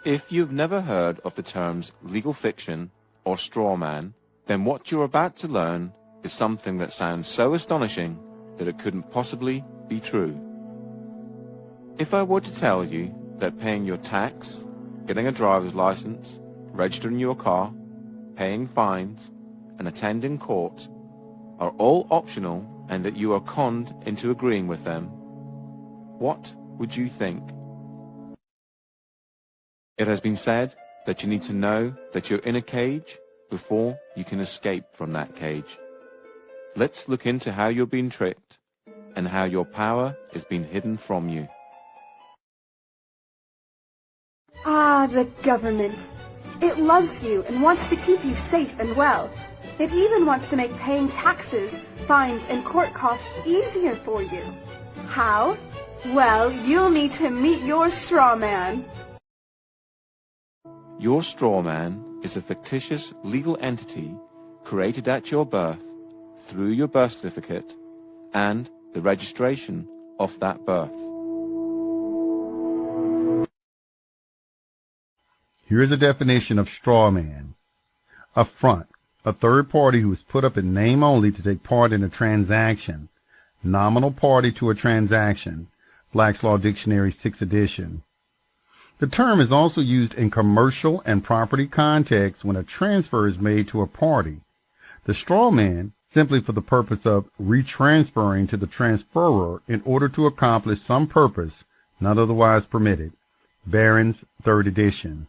If you've never heard of the terms legal fiction or straw man, then what you're about to learn is something that sounds so astonishing that it couldn't possibly be true. If I were to tell you that paying your tax, getting a driver's license, registering your car, paying fines, and attending court are all optional and that you are conned into agreeing with them, what would you think? It has been said that you need to know that you're in a cage before you can escape from that cage. Let's look into how you're being tricked and how your power is being hidden from you. Ah, the government. It loves you and wants to keep you safe and well. It even wants to make paying taxes, fines, and court costs easier for you. How? Well, you'll need to meet your straw man. Your straw man is a fictitious legal entity created at your birth through your birth certificate and the registration of that birth. Here is a definition of straw man. A front, a third party who is put up in name only to take part in a transaction. Nominal party to a transaction. Black's Law Dictionary, 6th edition. The term is also used in commercial and property contexts when a transfer is made to a party. The straw man, simply for the purpose of retransferring to the transferor in order to accomplish some purpose not otherwise permitted. Barron's, 3rd edition.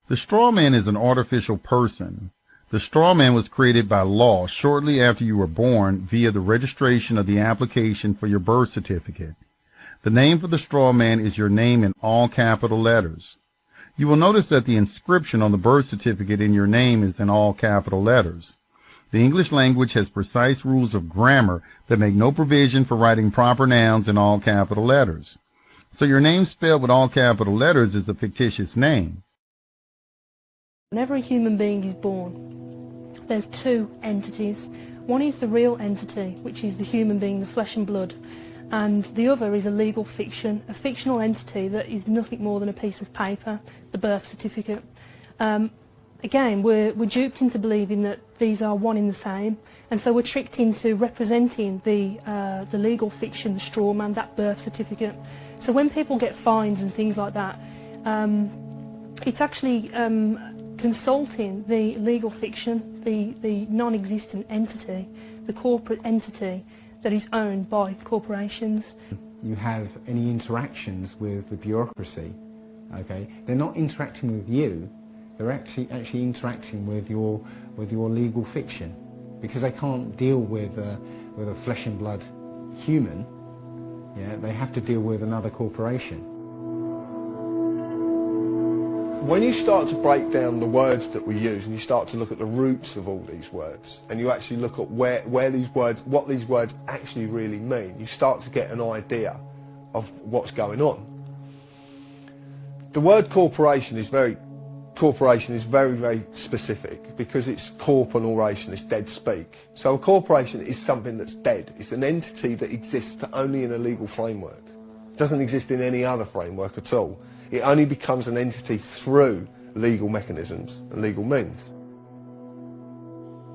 The straw man is an artificial person. The straw man was created by law shortly after you were born via the registration of the application for your birth certificate. The name for the straw man is your name in all capital letters. You will notice that the inscription on the birth certificate in your name is in all capital letters. The English language has precise rules of grammar that make no provision for writing proper nouns in all capital letters. So your name spelled with all capital letters is a fictitious name. Whenever a human being is born, there's two entities. One is the real entity, which is the human being, the flesh and blood, and the other is a legal fiction, a fictional entity that is nothing more than a piece of paper, the birth certificate. Again, we're duped into believing that these are one in the same, and so we're tricked into representing the legal fiction, the straw man, that birth certificate. So when people get fines and things like that, it's actually consulting the legal fiction, the non-existent entity, the corporate entity that is owned by corporations. You have any interactions with the bureaucracy, okay? They're not interacting with you. They're actually interacting with your legal fiction, because they can't deal with a flesh and blood human. Yeah, they have to deal with another corporation. When you start to break down the words that we use and you start to look at the roots of all these words, and you actually look at where these words, what these words actually really mean, you start to get an idea of what's going on. The word corporation is very, very specific, because it's corp and oration, it's dead speak. So a corporation is something that's dead. It's an entity that exists only in a legal framework. It doesn't exist in any other framework at all. It only becomes an entity through legal mechanisms and legal means.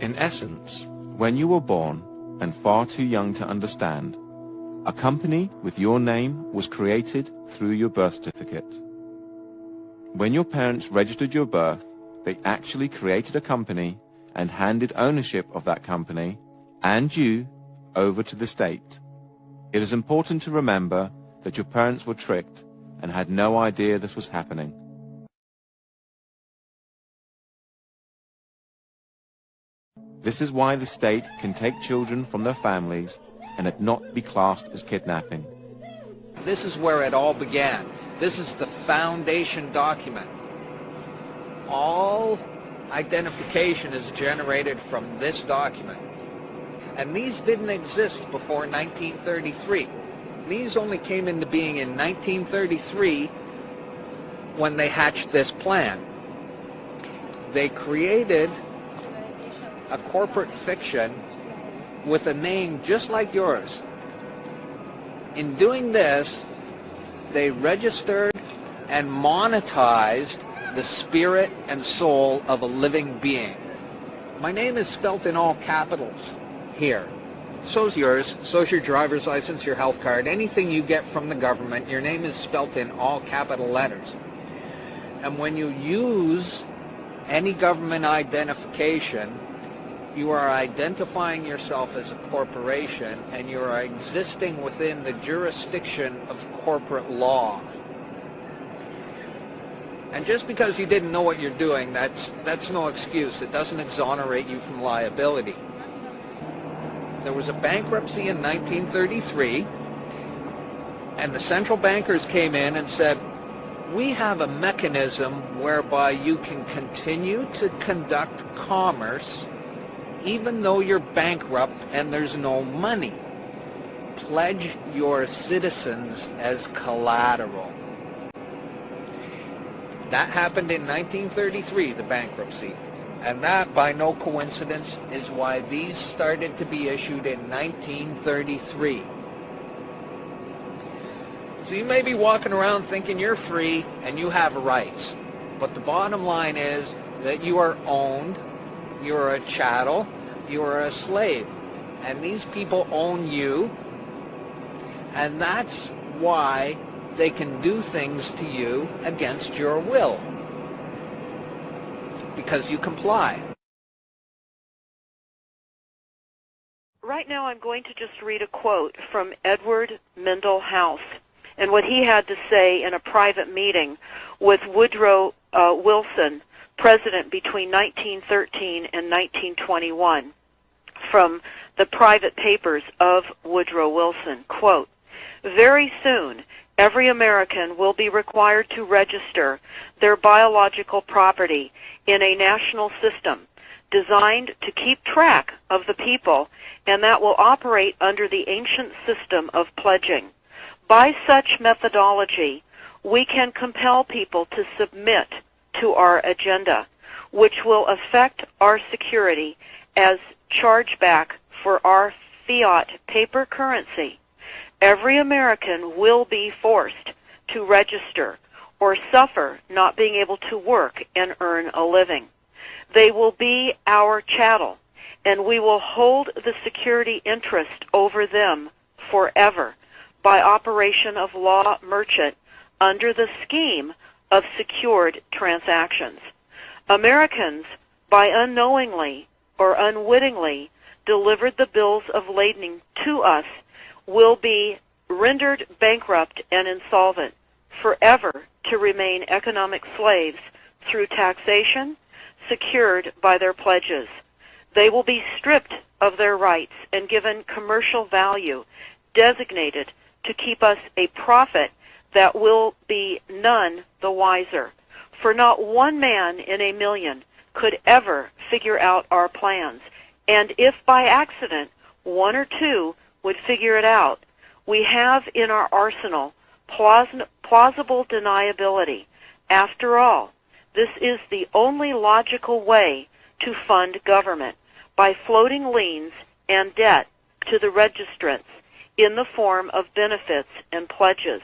In essence, when you were born and far too young to understand, a company with your name was created through your birth certificate. When your parents registered your birth, they actually created a company and handed ownership of that company and you over to the state. It is important to remember that your parents were tricked and had no idea this was happening. This is why the state can take children from their families and it not be classed as kidnapping. This is where it all began. This is the foundation document. All identification is generated from this document. And these didn't exist before 1933. These only came into being in 1933 when they hatched this plan. They created a corporate fiction with a name just like yours. In doing this, they registered and monetized the spirit and soul of a living being. My name is spelt in all capitals here. So's yours, so's your driver's license, your health card, anything you get from the government, your name is spelt in all capital letters. And when you use any government identification, you are identifying yourself as a corporation, and you are existing within the jurisdiction of corporate law. And just because you didn't know what you're doing, that's no excuse. It doesn't exonerate you from liability. There was a bankruptcy in 1933, and the central bankers came in and said, we have a mechanism whereby you can continue to conduct commerce even though you're bankrupt and there's no money. Pledge your citizens as collateral. That happened in 1933, the bankruptcy. And that, by no coincidence, is why these started to be issued in 1933. So you may be walking around thinking you're free and you have rights. But the bottom line is that you are owned, you're a chattel, you're a slave. And these people own you, and that's why they can do things to you against your will, because you comply. Right now I'm going to just read a quote from Edward Mendell House and what he had to say in a private meeting with Woodrow Wilson, president between 1913 and 1921, from the private papers of Woodrow Wilson. Quote, very soon, every American will be required to register their biological property in a national system designed to keep track of the people, and that will operate under the ancient system of pledging. By such methodology, we can compel people to submit to our agenda, which will affect our security as chargeback for our fiat paper currency. Every American will be forced to register or suffer not being able to work and earn a living. They will be our chattel, and we will hold the security interest over them forever by operation of law merchant under the scheme of secured transactions. Americans, by unknowingly or unwittingly delivered the bills of lading to us, will be rendered bankrupt and insolvent, forever to remain economic slaves through taxation secured by their pledges. They will be stripped of their rights and given commercial value designated to keep us a profit that will be none the wiser. For not one man in a million could ever figure out our plans, and if by accident one or two would figure it out, we have in our arsenal plausible deniability. After all, this is the only logical way to fund government, by floating liens and debt to the registrants in the form of benefits and pledges.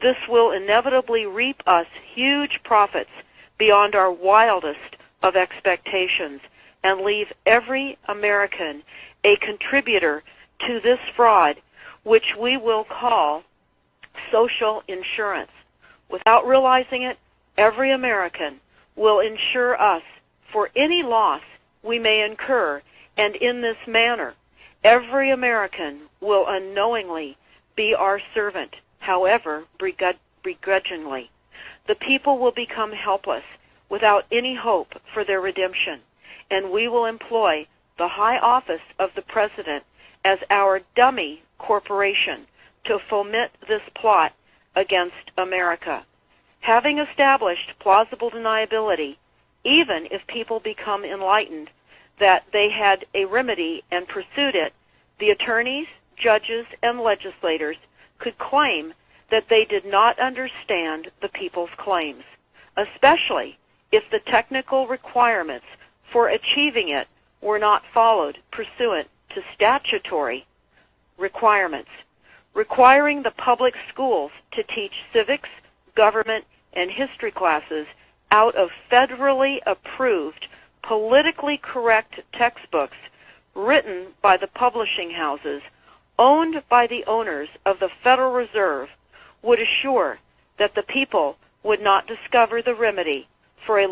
This will inevitably reap us huge profits beyond our wildest of expectations and leave every American a contributor to this fraud, which we will call social insurance. Without realizing it, every American will insure us for any loss we may incur, and in this manner, every American will unknowingly be our servant, however begrudgingly. The people will become helpless without any hope for their redemption, and we will employ the high office of the President as our dummy corporation to foment this plot against America. Having established plausible deniability, even if people become enlightened that they had a remedy and pursued it, the attorneys, judges, and legislators could claim that they did not understand the people's claims, especially if the technical requirements for achieving it were not followed pursuant to statutory requirements. Requiring the public schools to teach civics, government, and history classes out of federally approved, politically correct textbooks written by the publishing houses, owned by the owners of the Federal Reserve, would assure that the people would not discover the remedy